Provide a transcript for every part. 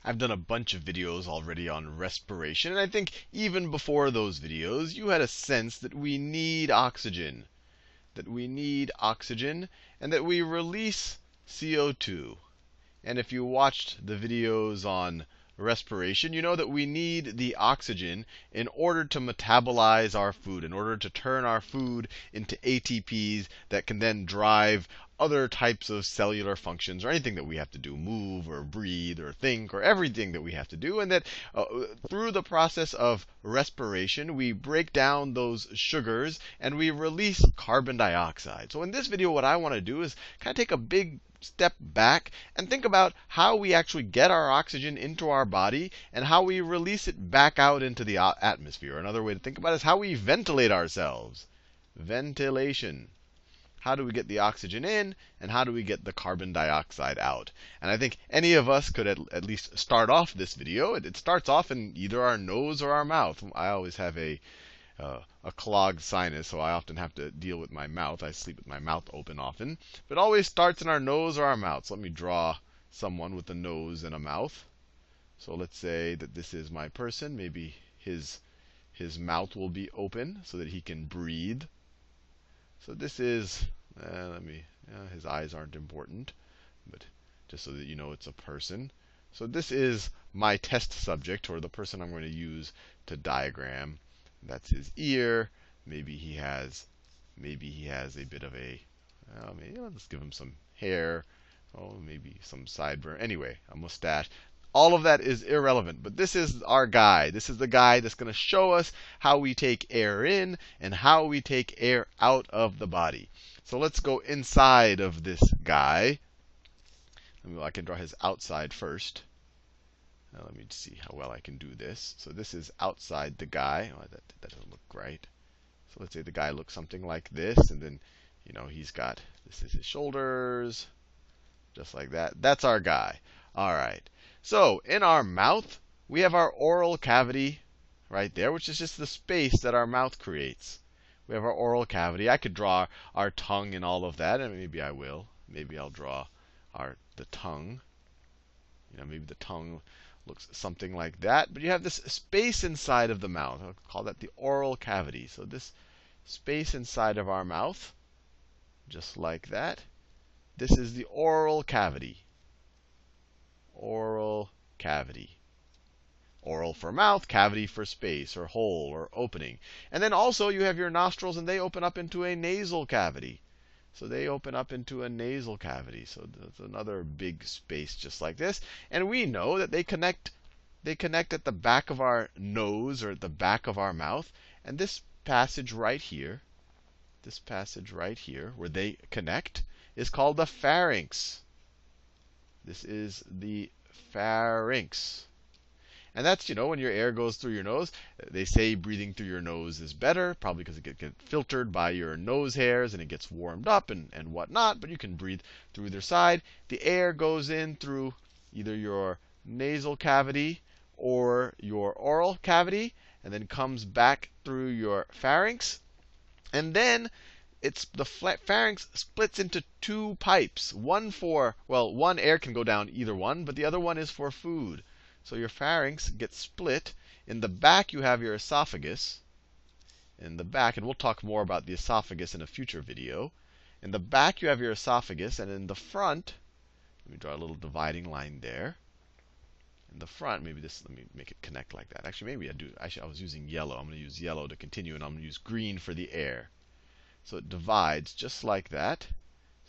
I've done a bunch of videos already on respiration, and I think even before those videos, you had a sense that we need oxygen. That we need oxygen, and that we release CO2. And if you watched the videos on respiration, you know that we need the oxygen in order to metabolize our food, in order to turn our food into ATPs that can then drive other types of cellular functions or anything that we have to do, move or breathe or think or everything that we have to do. And that through the process of respiration, we break down those sugars and we release carbon dioxide. So in this video, what I want to do is kind of take a big step back and think about how we actually get our oxygen into our body and how we release it back out into the atmosphere. Another way to think about it is how we ventilate ourselves. Ventilation. How do we get the oxygen in, and how do we get the carbon dioxide out? And I think any of us could at least start off this video. It starts off in either our nose or our mouth. I always have a clogged sinus, so I often have to deal with my mouth. I sleep with my mouth open often. But it always starts in our nose or our mouth. So let me draw someone with a nose and a mouth. So let's say that this is my person. Maybe his mouth will be open so that he can breathe. So this is, his eyes aren't important, but just so that you know it's a person. So this is my test subject, or the person I'm going to use to diagram. That's his ear. Maybe he has a bit of a, let's give him some hair. Oh, maybe some sideburn. Anyway, a mustache. All of that is irrelevant. But this is our guy. This is the guy that's going to show us how we take air in and how we take air out of the body. So let's go inside of this guy. I can draw his outside first. Now let me see how well I can do this. So this is outside the guy. Oh, that doesn't look right. So let's say the guy looks something like this. And then, this is his shoulders. Just like that. That's our guy. All right. So in our mouth, we have our oral cavity right there, which is just the space that our mouth creates. We have our oral cavity. I could draw our tongue and all of that, and maybe I will. Maybe I'll draw the tongue. Maybe the tongue looks something like that. But you have this space inside of the mouth. I'll call that the oral cavity. So this space inside of our mouth, just like that, this is the oral cavity. Oral cavity. Oral for mouth, cavity for space or hole or opening. And then also you have your nostrils, and they open up into a nasal cavity. So they open up into a nasal cavity. So that's another big space just like this. And we know that they connect at the back of our nose or at the back of our mouth. And this passage right here, where they connect, is called the pharynx. This is the pharynx. And that's, when your air goes through your nose. They say breathing through your nose is better, probably because it gets filtered by your nose hairs and it gets warmed up and whatnot. But you can breathe through either side. The air goes in through either your nasal cavity or your oral cavity, and then comes back through your pharynx. And then the pharynx splits into two pipes. One air can go down either one, but the other one is for food. So your pharynx gets split. In the back, you have your esophagus. In the back, and we'll talk more about the esophagus in a future video. In the back, you have your esophagus, and in the front, let me draw a little dividing line there. In the front, let me make it connect like that. Actually, I was using yellow. I'm going to use yellow to continue, and I'm going to use green for the air. So it divides just like that.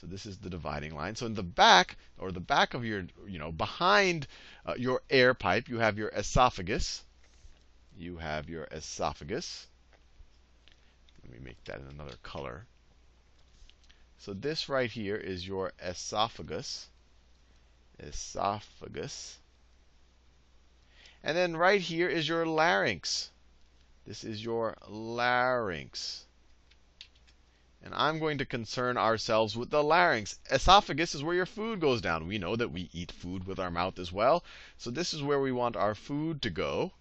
So this is the dividing line. So in the back, or the back of your, behind your air pipe, you have your esophagus. You have your esophagus. Let me make that in another color. So this right here is your esophagus. Esophagus. And then right here is your larynx. This is your larynx. And I'm going to concern ourselves with the larynx. Esophagus is where your food goes down. We know that we eat food with our mouth as well. So this is where we want our food to go,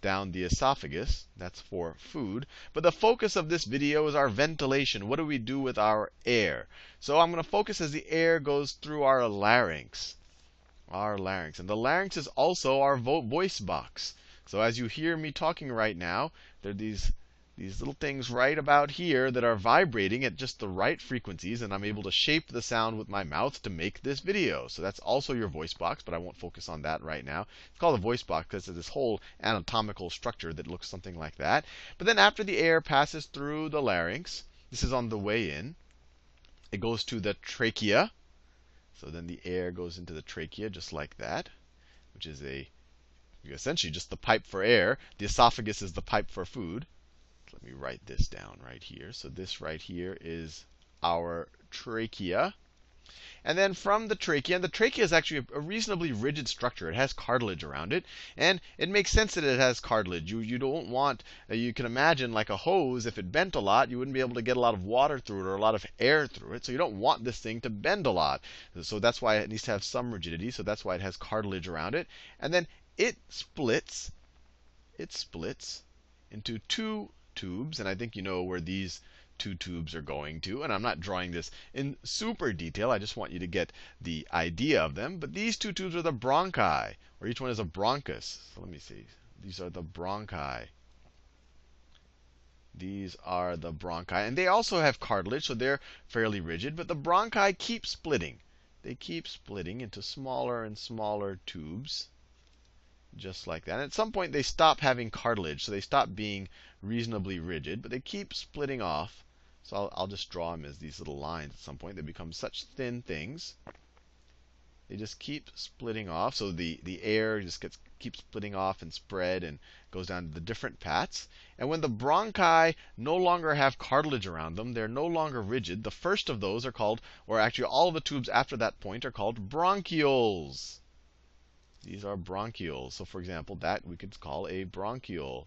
down the esophagus. That's for food. But the focus of this video is our ventilation. What do we do with our air? So I'm going to focus as the air goes through our larynx. our larynx. And the larynx is also our voice box. So as you hear me talking right now, there are these little things right about here that are vibrating at just the right frequencies, and I'm able to shape the sound with my mouth to make this video. So that's also your voice box, but I won't focus on that right now. It's called a voice box because it's this whole anatomical structure that looks something like that. But then after the air passes through the larynx, this is on the way in, it goes to the trachea. So then the air goes into the trachea just like that, which is essentially just the pipe for air. The esophagus is the pipe for food. Let me write this down right here. So this right here is our trachea. And then from the trachea, and the trachea is actually a reasonably rigid structure. It has cartilage around it. And it makes sense that it has cartilage. You don't want, you can imagine like a hose, if it bent a lot, you wouldn't be able to get a lot of water through it or a lot of air through it. So you don't want this thing to bend a lot. So that's why it needs to have some rigidity. So that's why it has cartilage around it. And then it splits into two tubes, and I think you know where these two tubes are going to. And I'm not drawing this in super detail. I just want you to get the idea of them. But these two tubes are the bronchi, or each one is a bronchus. So let me see. These are the bronchi. These are the bronchi. And they also have cartilage, so they're fairly rigid. But the bronchi keep splitting. They keep splitting into smaller and smaller tubes, just like that. And at some point, they stop having cartilage, so they stop being reasonably rigid, but they keep splitting off. So I'll just draw them as these little lines at some point. They become such thin things. They just keep splitting off. So the air just keeps splitting off and spread and goes down to the different pats. And when the bronchi no longer have cartilage around them, they're no longer rigid. The first of those are called, or actually all of the tubes after that point are called bronchioles. These are bronchioles. So for example, that we could call a bronchiole.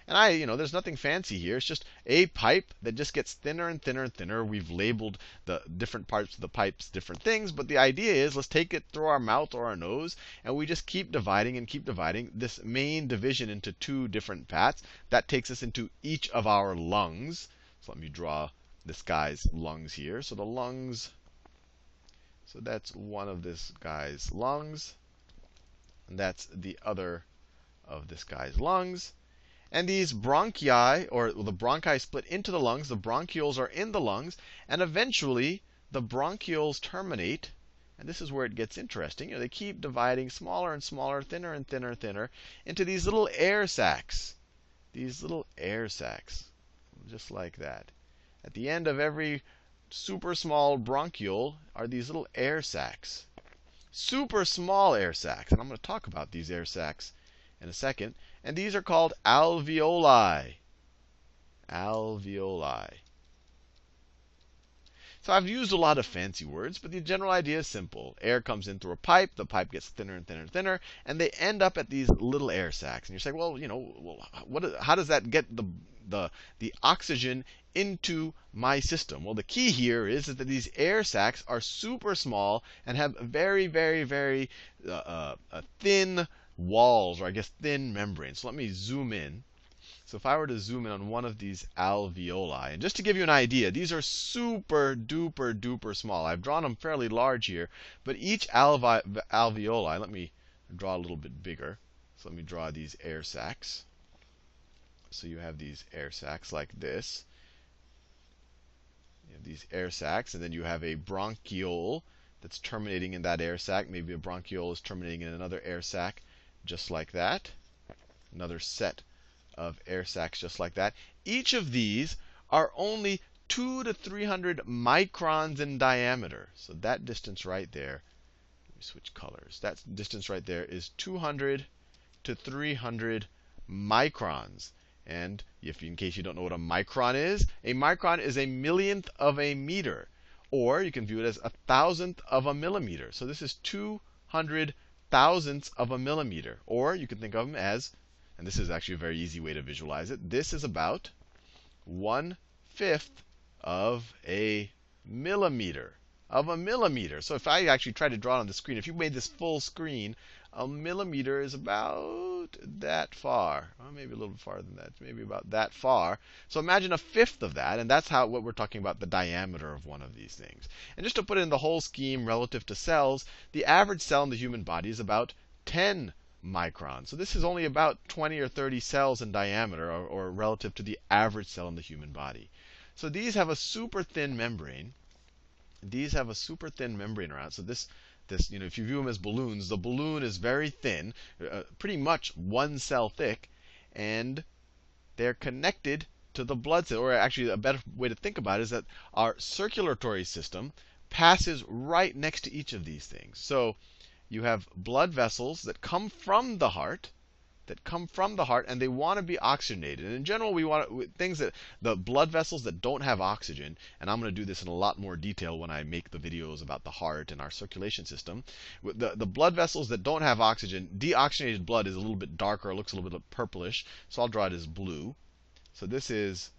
And there's nothing fancy here. It's just a pipe that just gets thinner and thinner and thinner. We've labeled the different parts of the pipes different things. But the idea is, let's take it through our mouth or our nose, and we just keep dividing and keep dividing. This main division into two different pats, that takes us into each of our lungs. So let me draw this guy's lungs here. So the lungs, so that's one of this guy's lungs. And that's the other of this guy's lungs. And these bronchi, or the bronchi split into the lungs. The bronchioles are in the lungs. And eventually, the bronchioles terminate. And this is where it gets interesting. They keep dividing smaller and smaller, thinner and thinner and thinner, into these little air sacs. These little air sacs, just like that. At the end of every super small bronchiole are these little air sacs. Super small air sacs. And I'm going to talk about these air sacs in a second. And these are called alveoli. Alveoli. So I've used a lot of fancy words, but the general idea is simple. Air comes in through a pipe. The pipe gets thinner and thinner and thinner. And they end up at these little air sacs. And you're saying, well, how does that get the oxygen into my system? Well, the key here is that these air sacs are super small and have very, very, very thin walls, or I guess thin membranes. So let me zoom in. So if I were to zoom in on one of these alveoli, and just to give you an idea, these are super duper duper small. I've drawn them fairly large here, but each alveoli, let me draw a little bit bigger. So let me draw these air sacs. So you have these air sacs like this. You have these air sacs, and then you have a bronchiole that's terminating in that air sac. Maybe a bronchiole is terminating in another air sac, just like that. Another set of air sacs just like that. Each of these are only 200 to 300 microns in diameter. So that distance right there, let me switch colors. That distance right there is 200 to 300 microns. And in case you don't know what a micron is a millionth of a meter. Or you can view it as 1,000th of a millimeter. So this is 200 thousandths of a millimeter. Or you can think of them as, and this is actually a very easy way to visualize it, this is about 1/5 of a millimeter. So if I actually try to draw it on the screen, if you made this full screen, a millimeter is about about that far. Well, maybe a little bit farther than that. Maybe about that far. So imagine a fifth of that, and that's what we're talking about, the diameter of one of these things. And just to put it in the whole scheme relative to cells, the average cell in the human body is about 10 microns. So this is only about 20 or 30 cells in diameter, or relative to the average cell in the human body. So these have a super thin membrane. These have a super thin membrane around. So this, if you view them as balloons, the balloon is very thin, pretty much one cell thick, and they're connected to the blood cell. Or actually, a better way to think about it is that our circulatory system passes right next to each of these things. So you have blood vessels that come from the heart, and they want to be oxygenated. And in general, we want things that the blood vessels that don't have oxygen, and I'm going to do this in a lot more detail when I make the videos about the heart and our circulation system. The blood vessels that don't have oxygen, deoxygenated blood is a little bit darker, it looks a little bit purplish, so I'll draw it as blue. So these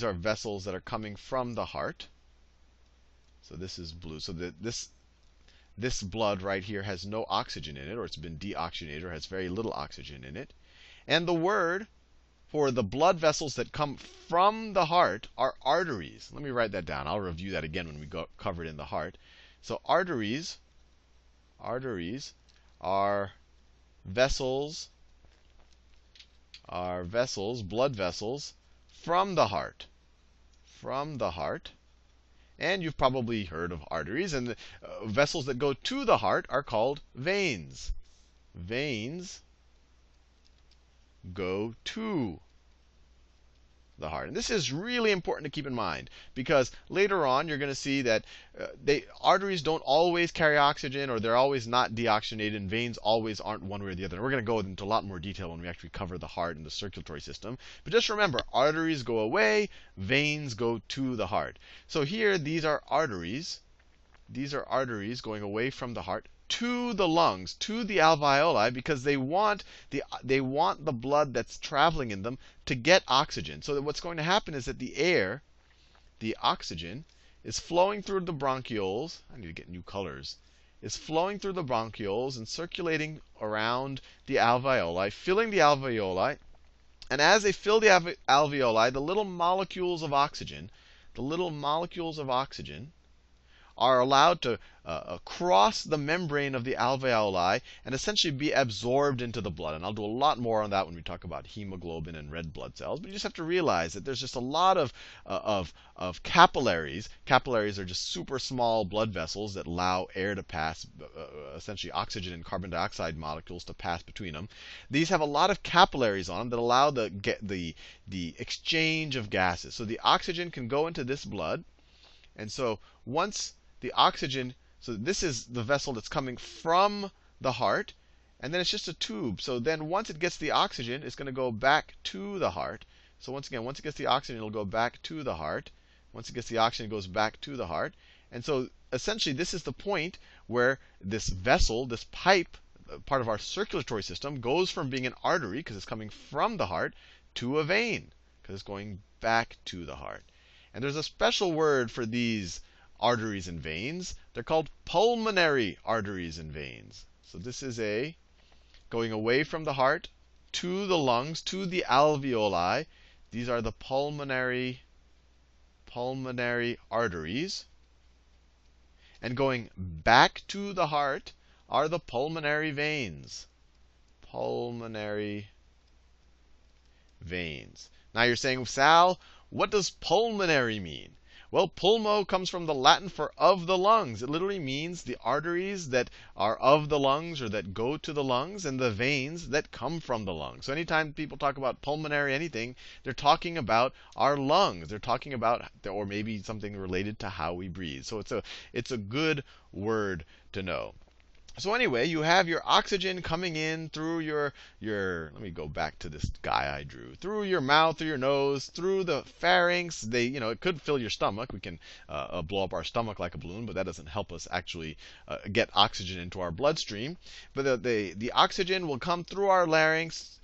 are vessels that are coming from the heart. So this is blue. So this blood right here has no oxygen in it, or it's been deoxygenated, or has very little oxygen in it. And the word for the blood vessels that come from the heart are arteries. Let me write that down. I'll review that again when we cover it in the heart. So arteries are vessels, blood vessels from the heart. And you've probably heard of arteries. And the vessels that go to the heart are called veins. Veins go to the heart. And this is really important to keep in mind, because later on you're going to see that arteries don't always carry oxygen, or they're always not deoxygenated, and veins always aren't one way or the other. And we're going to go into a lot more detail when we actually cover the heart and the circulatory system. But just remember, arteries go away, veins go to the heart. So here, these are arteries. These are arteries going away from the heart to the lungs, to the alveoli, because they want the blood that's traveling in them to get oxygen. So that what's going to happen is that the oxygen, is flowing through the bronchioles. I need to get new colors. Is flowing through the bronchioles and circulating around the alveoli, filling the alveoli. And as they fill the alveoli, the little molecules of oxygen, are allowed to cross the membrane of the alveoli and essentially be absorbed into the blood. And I'll do a lot more on that when we talk about hemoglobin and red blood cells. But you just have to realize that there's just a lot of capillaries. Capillaries are just super small blood vessels that allow air to pass, essentially oxygen and carbon dioxide molecules to pass between them. These have a lot of capillaries on them that allow the exchange of gases. So the oxygen can go into this blood. And so once the oxygen, so this is the vessel that's coming from the heart, and then it's just a tube. So then once it gets the oxygen, it's going to go back to the heart. So once again, once it gets the oxygen, it'll go back to the heart. Once it gets the oxygen, it goes back to the heart. And so essentially, this is the point where this vessel, this pipe, part of our circulatory system, goes from being an artery, because it's coming from the heart, to a vein, because it's going back to the heart. And there's a special word for these arteries and veins. They're called pulmonary arteries and veins. So this is going away from the heart to the lungs, to the alveoli. These are the pulmonary arteries. And going back to the heart are the pulmonary veins. Pulmonary veins. Now you're saying, Sal, what does pulmonary mean? Well, pulmo comes from the Latin for of the lungs. It literally means the arteries that are of the lungs, or that go to the lungs, and the veins that come from the lungs. So anytime people talk about pulmonary anything, they're talking about our lungs. They're talking about, or maybe something related to how we breathe. So it's a good word to know. So anyway, you have your oxygen coming in through your let me go back to this guy I drew. Through your mouth, through your nose, through the pharynx. It could fill your stomach. We can blow up our stomach like a balloon, but that doesn't help us actually get oxygen into our bloodstream. But the oxygen will come through our larynx,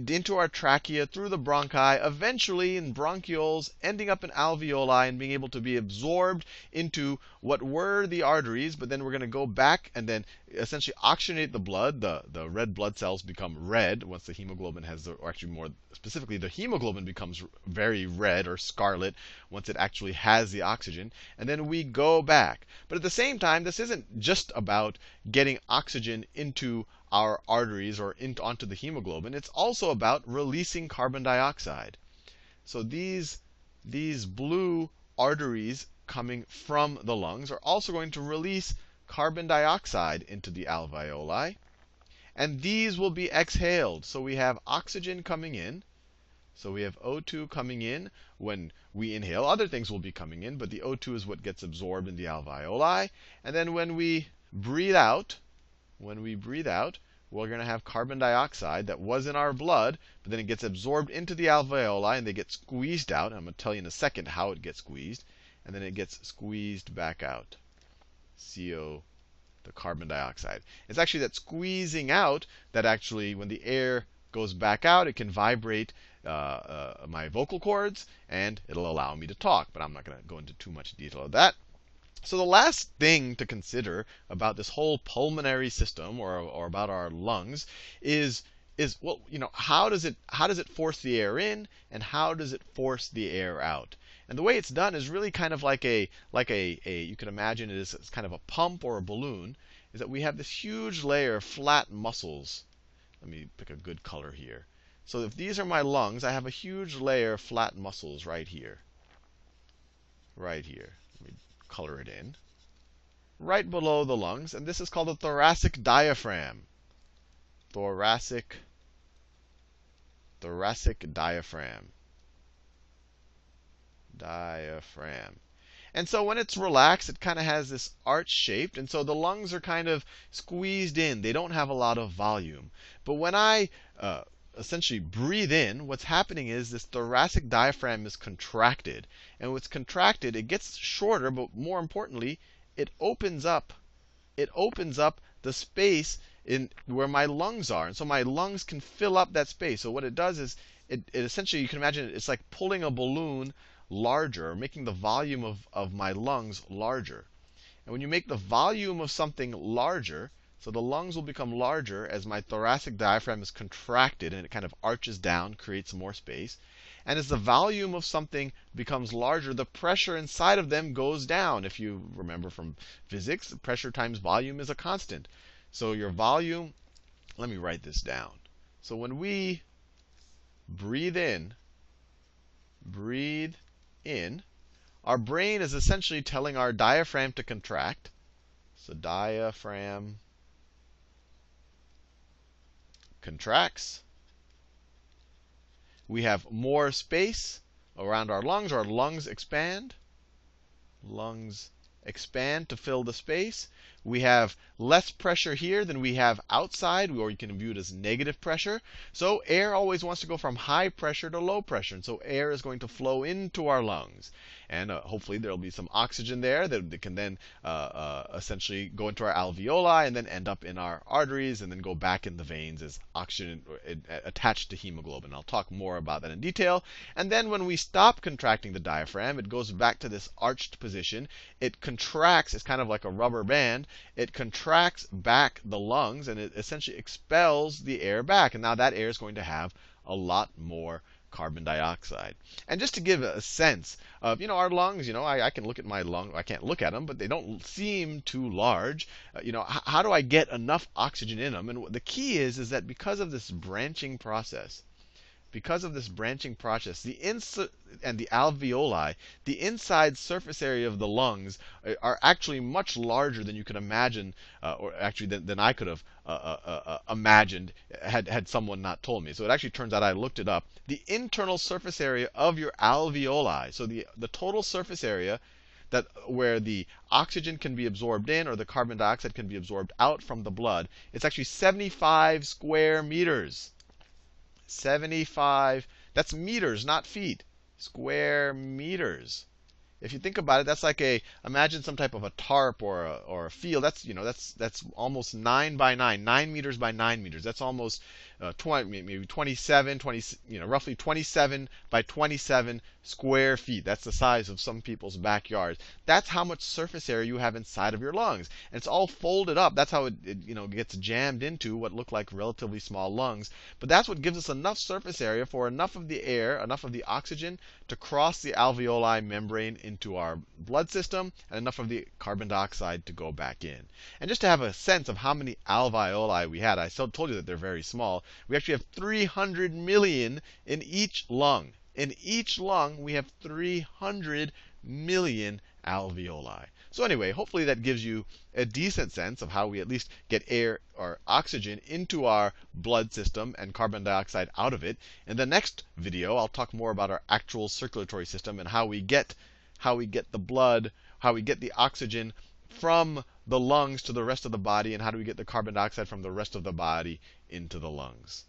into our trachea, through the bronchi, eventually in bronchioles, ending up in alveoli and being able to be absorbed into what were the arteries. But then we're going to go back, and then essentially oxygenate the blood. The red blood cells become red once the hemoglobin has, or actually more specifically, the hemoglobin becomes very red or scarlet once it actually has the oxygen. And then we go back. But at the same time, this isn't just about getting oxygen into our arteries or onto the hemoglobin. It's also about releasing carbon dioxide. So these blue arteries coming from the lungs are also going to release carbon dioxide into the alveoli. And these will be exhaled. So we have oxygen coming in. So we have O2 coming in when we inhale. Other things will be coming in, but the O2 is what gets absorbed in the alveoli. And then when we breathe out, we're going to have carbon dioxide that was in our blood, but then it gets absorbed into the alveoli and they get squeezed out. I'm going to tell you in a second how it gets squeezed. And then it gets squeezed back out. CO, the carbon dioxide. It's actually that squeezing out that actually, when the air goes back out, it can vibrate my vocal cords, and it'll allow me to talk. But I'm not going to go into too much detail of that. So the last thing to consider about this whole pulmonary system, or about our lungs, is well, how does it force the air in, and how does it force the air out? And the way it's done is really kind of like a you can imagine it as kind of a pump or a balloon, is that we have this huge layer of flat muscles. Let me pick a good color here. So if these are my lungs, I have a huge layer of flat muscles right here. Right here. Let me color it in. Right below the lungs, and this is called the thoracic diaphragm. Thoracic diaphragm. And so when it's relaxed, it kind of has this arch shaped, and so the lungs are kind of squeezed in. They don't have a lot of volume. But when I essentially breathe in, what's happening is this thoracic diaphragm is contracted. And when it's contracted, it gets shorter, but more importantly, it opens up the space in where my lungs are. And so my lungs can fill up that space. So what it does is it essentially, you can imagine it's like pulling a balloon larger, making the volume of my lungs larger. And when you make the volume of something larger, so the lungs will become larger as my thoracic diaphragm is contracted and it kind of arches down, creates more space. And as the volume of something becomes larger, the pressure inside of them goes down. If you remember from physics, pressure times volume is a constant. So your volume, let me write this down. So when we breathe in, our brain is essentially telling our diaphragm to contract. So diaphragm contracts. We have more space around our lungs. Our lungs expand. Lungs expand to fill the space. We have less pressure here than we have outside, or you can view it as negative pressure. So air always wants to go from high pressure to low pressure. And so air is going to flow into our lungs. And hopefully there will be some oxygen there that can then essentially go into our alveoli and then end up in our arteries and then go back in the veins as oxygen attached to hemoglobin. I'll talk more about that in detail. And then when we stop contracting the diaphragm, it goes back to this arched position. It contracts. It's kind of like a rubber band. It contracts back the lungs, and it essentially expels the air back. And now that air is going to have a lot more carbon dioxide. And just to give a sense of, our lungs, I can look at my lung. I can't look at them, but they don't seem too large. How do I get enough oxygen in them? And the key is that because of this branching process, the and the alveoli, the inside surface area of the lungs are actually much larger than you can imagine, or actually than I could have imagined had someone not told me. So it actually turns out, I looked it up. The internal surface area of your alveoli, so the total surface area where the oxygen can be absorbed in or the carbon dioxide can be absorbed out from the blood, it's actually 75 square meters. 75, that's meters, not feet. Square meters. If you think about it, that's like imagine some type of a tarp or a field. That's almost 9 by 9, 9 meters by 9 meters. That's almost 20, maybe 27, 20, roughly 27 by 27 square feet. That's the size of some people's backyards. That's how much surface area you have inside of your lungs. And it's all folded up. That's how it gets jammed into what look like relatively small lungs. But that's what gives us enough surface area for enough of the air, enough of the oxygen to cross the alveoli membrane into our blood system, and enough of the carbon dioxide to go back in. And just to have a sense of how many alveoli we had, I told you that they're very small. We actually have 300 million in each lung. In each lung, we have 300 million alveoli. So anyway, hopefully that gives you a decent sense of how we at least get air or oxygen into our blood system and carbon dioxide out of it. In the next video, I'll talk more about our actual circulatory system and how we get the blood, how we get the oxygen from the lungs to the rest of the body, and how do we get the carbon dioxide from the rest of the body into the lungs.